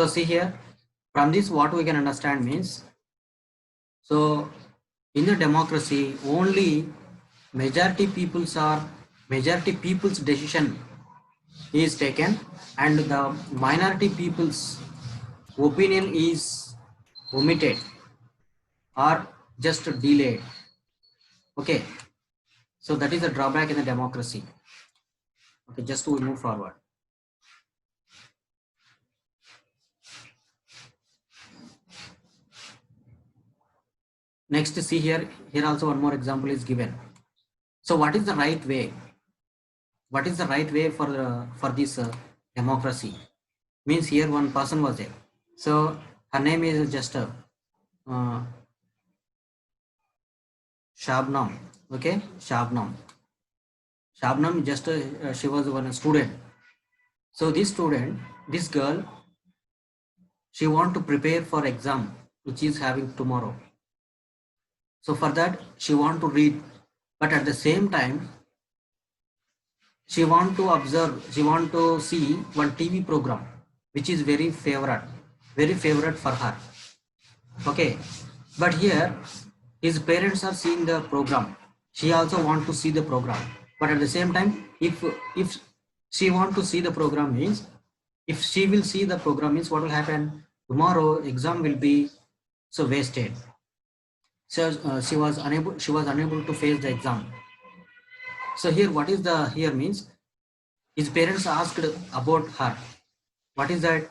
So see here, from this what we can understand means, so in the democracy only majority people's decision is taken, and the minority people's opinion is omitted or just delayed. Okay, so that is the drawback in the democracy. Okay, just to move forward. Next, see here also one more example is given. So what is the right way? What is the right way for this democracy? Means here one person was there. So her name is just Shabnam. Okay, Shabnam. Shabnam just she was one student. So this student, this girl, she want to prepare for exam which is having tomorrow. So for that she want to read, but at the same time she want to observe, she want to see one TV program which is very favorite for her. Okay, but here his parents are seeing the program, she also want to see the program, but at the same time if she want to see the program means, if she will see the program means what will happen, tomorrow exam will be so wasted. So she was unable to face the exam. So here what is the here means, his parents asked about her, what is that,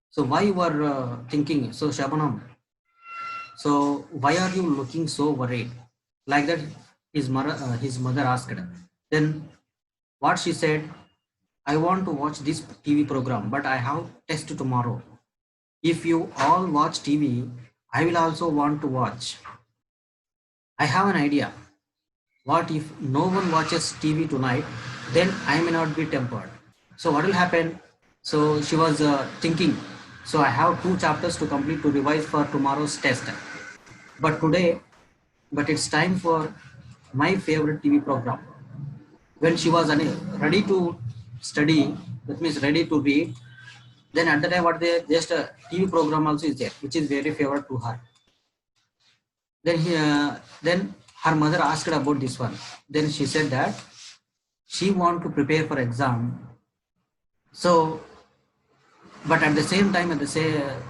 so why you are thinking so Shabanam, so why are you looking so worried like that, his mother asked. Then what she said, I want to watch this TV program but I have test tomorrow. If you all watch TV, I will also want to watch. I have an idea. What if no one watches TV tonight? Then I may not be tempered. So what will happen? So she was thinking, so I have 2 chapters to complete to revise for tomorrow's test. But it's time for my favorite TV program. When she was ready to study, that means ready to read, then at the time what they just a TV program also is there, which is very favorite to her. Then her mother asked about this one. Then she said that she want to prepare for exam. So, but at the same time,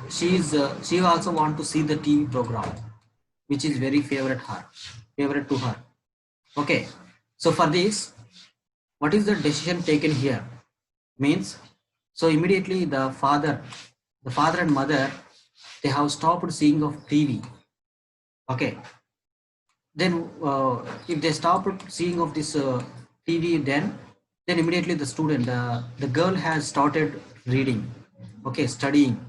she also want to see the TV program, which is very favorite to her. Okay. So for this, what is the decision taken here? Means, so immediately the father and mother, they have stopped seeing of TV. Okay. Then if they stop seeing of this TV, then immediately the student, the girl has started reading, okay, studying.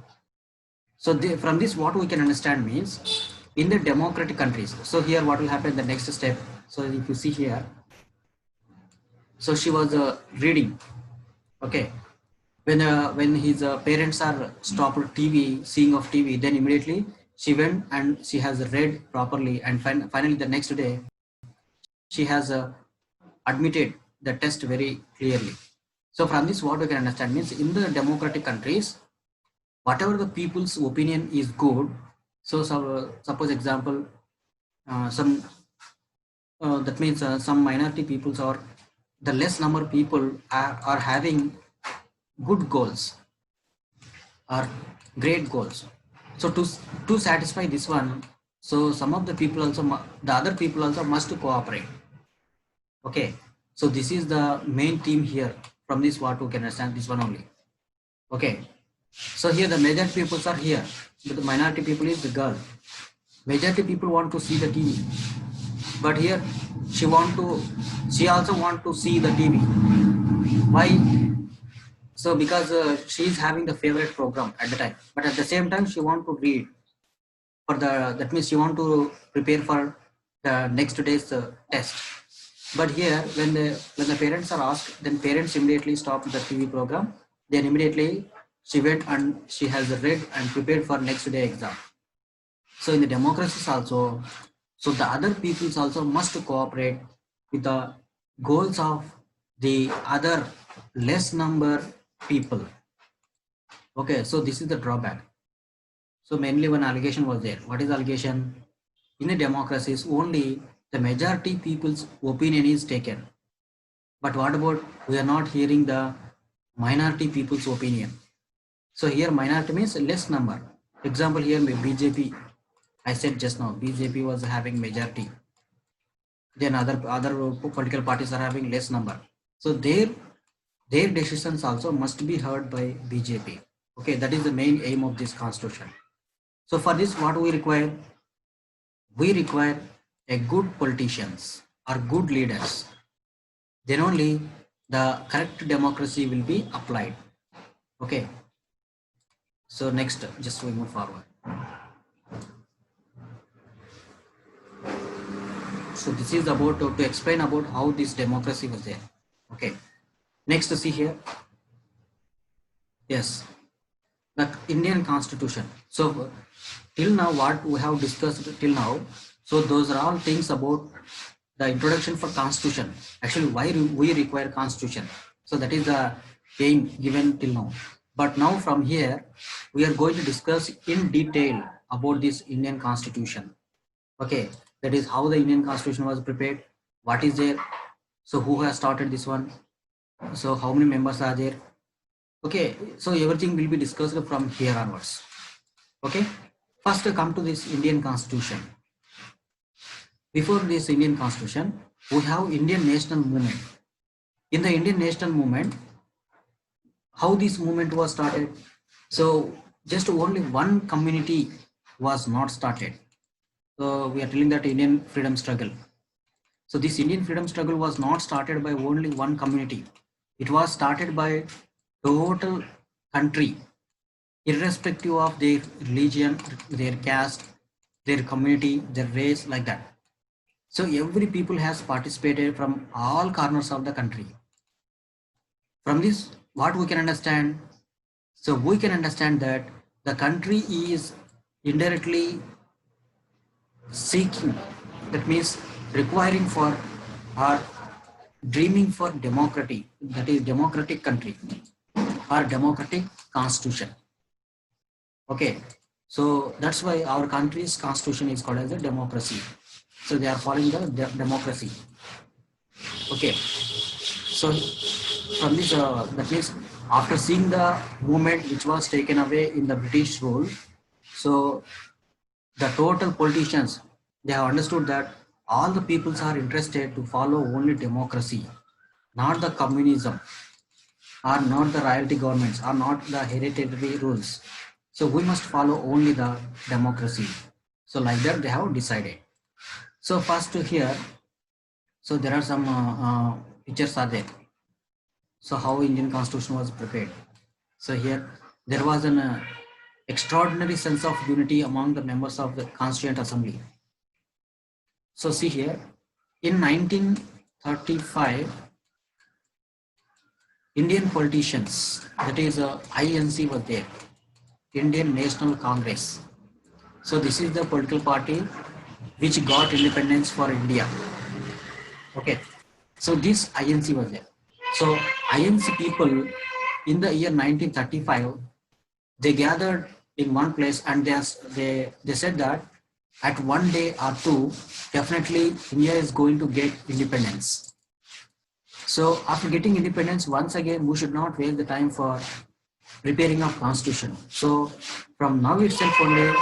So from this what we can understand means, in the democratic countries, so here what will happen the next step. So if you see here, so she was reading, okay, when his parents are stopped seeing of TV, then immediately she went and she has read properly, and finally the next day she has admitted the test very clearly. So from this what we can understand means, in the democratic countries, whatever the people's opinion is good. So suppose example, some that means some minority peoples or the less number people are having good goals or great goals. So to satisfy this one, so some of the people also, the other people also must cooperate. Okay, so this is the main theme here. From this what we can understand this one only. Okay, so here the majority peoples are here, but the minority people is the girl. Majority people want to see the TV, but here she also want to see the TV. Why? So because she is having the favorite program at the time, but at the same time she want to read for that means she want to prepare for the next day's test. But here when the parents are asked, then parents immediately stop the TV program. Then immediately she went and she has read and prepared for next day exam. So in the democracies also, so the other peoples also must cooperate with the goals of the other less number people. Okay, so this is the drawback. So mainly one allegation was there. What is allegation? In a democracy, only the majority people's opinion is taken. But what about we are not hearing the minority people's opinion? So here minority means less number. Example here BJP. I said just now BJP was having majority. Then other political parties are having less number. So their decisions also must be heard by BJP. Okay, that is the main aim of this constitution. So for this, what we require? We require a good politicians or good leaders. Then only the correct democracy will be applied. Okay. So next, just we move forward. So this is about to explain about how this democracy was there. Okay. Next, see here. Yes, the Indian Constitution. So till now, what we have discussed till now. So those are all things about the introduction for Constitution. Actually, why we require Constitution. So that is the aim given till now. But now from here, we are going to discuss in detail about this Indian Constitution. Okay, that is how the Indian Constitution was prepared. What is there? So who has started this one? So how many members are there? Okay, so everything will be discussed from here onwards. Okay, first come to this Indian Constitution. Before this Indian Constitution, we have Indian National Movement. In the Indian National Movement, how this movement was started? So just only one community was not started. So we are telling that Indian freedom struggle. So this Indian freedom struggle was not started by only one community. It was started by total country, irrespective of their religion, their caste, their community, their race, like that. So every people has participated from all corners of the country. From this, what we can understand? So we can understand that the country is indirectly seeking, that means requiring for or dreaming for democracy, that is democratic country or democratic constitution. Okay, so that's why our country's constitution is called as a democracy. So they are following the democracy. Okay, so from this, that means after seeing the movement which was taken away in the British rule, so the total politicians, they have understood that all the peoples are interested to follow only democracy, not the communism, or not the royalty governments, or not the hereditary rules. So we must follow only the democracy. So like that they have decided. So first here, so there are some pictures are there. So how Indian Constitution was prepared. So here there was an extraordinary sense of unity among the members of the Constituent Assembly. So see here, in 1935, Indian politicians, that is INC was there, Indian National Congress. So this is the political party which got independence for India. Okay, so this INC was there. So INC people in the year 1935, they gathered in one place and they said that at one day or two, definitely India is going to get independence. So after getting independence, once again, we should not waste the time for preparing a constitution. So from now itself only,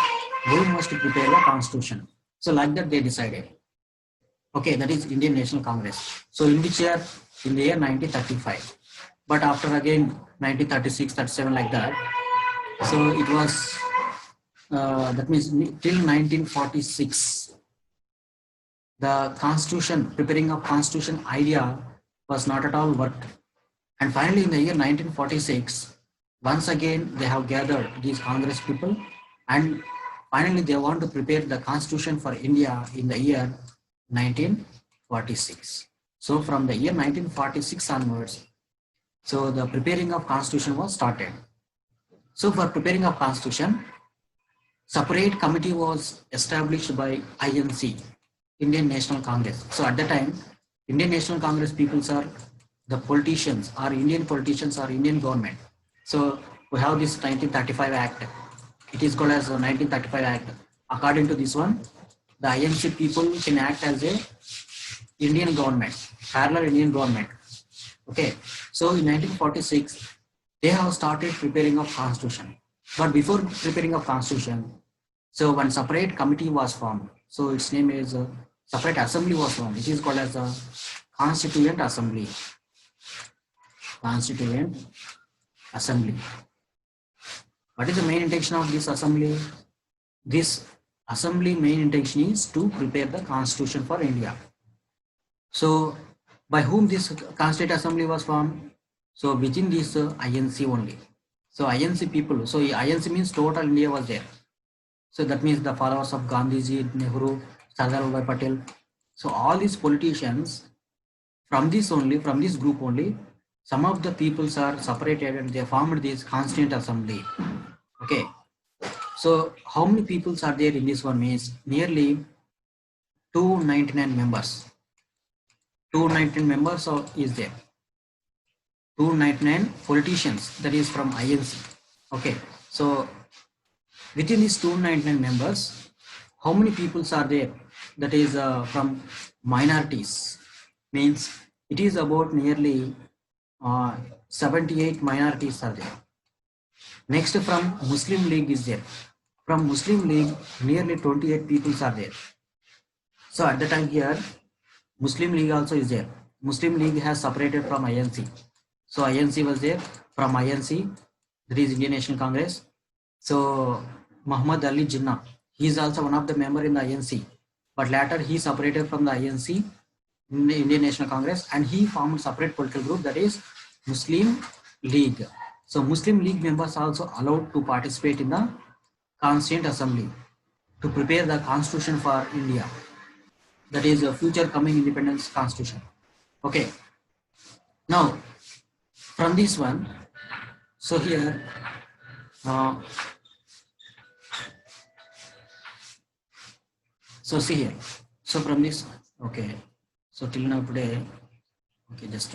we must prepare a constitution. So like that they decided. Okay, that is Indian National Congress. So in which year? In the year 1935. But after again 1936, 37 like that. So it was, that means till 1946, the constitution, preparing of constitution idea was not at all worked. And finally in the year 1946, once again they have gathered these Congress people and finally they want to prepare the constitution for India in the year 1946. So from the year 1946 onwards, so the preparing of constitution was started. So for preparing of constitution, separate committee was established by INC, Indian National Congress. So at the time, Indian National Congress peoples are the politicians, or Indian politicians, or Indian government. So we have this 1935 Act. It is called as the 1935 Act. According to this one, the INC people can act as a Indian government, parallel Indian government. Okay, so in 1946, they have started preparing of constitution. But before preparing of constitution, so one separate committee was formed. So its name is separate assembly was formed. It is called as the Constituent Assembly. Constituent Assembly. What is the main intention of this assembly? This assembly main intention is to prepare the constitution for India. So by whom this Constituent Assembly was formed? So within this INC only. So INC people, so INC means total India was there. So that means the followers of Gandhiji, Nehru, Sardar Vallabhbhai Patel. So all these politicians from this group only, some of the peoples are separated and they formed this Constituent Assembly. Okay. So how many peoples are there in this one means nearly 299 members. 299 members is there. 299 politicians, that is from INC. Okay. So within these 299 members, how many peoples are there? That is from minorities. Means it is about nearly 78 minorities are there. Next from Muslim League is there. From Muslim League, nearly 28 peoples are there. So at the time here, Muslim League also is there. Muslim League has separated from INC. So INC was there. From INC, there is Indian National Congress. So Muhammad Ali Jinnah, he is also one of the member in the INC. But later he separated from the INC, Indian National Congress, and he formed a separate political group, that is Muslim League. So Muslim League members are also allowed to participate in the Constituent Assembly to prepare the constitution for India. That is a future coming independence constitution. Okay. Now, from this one, so here, so see here. So from this, okay. So till now today, okay, just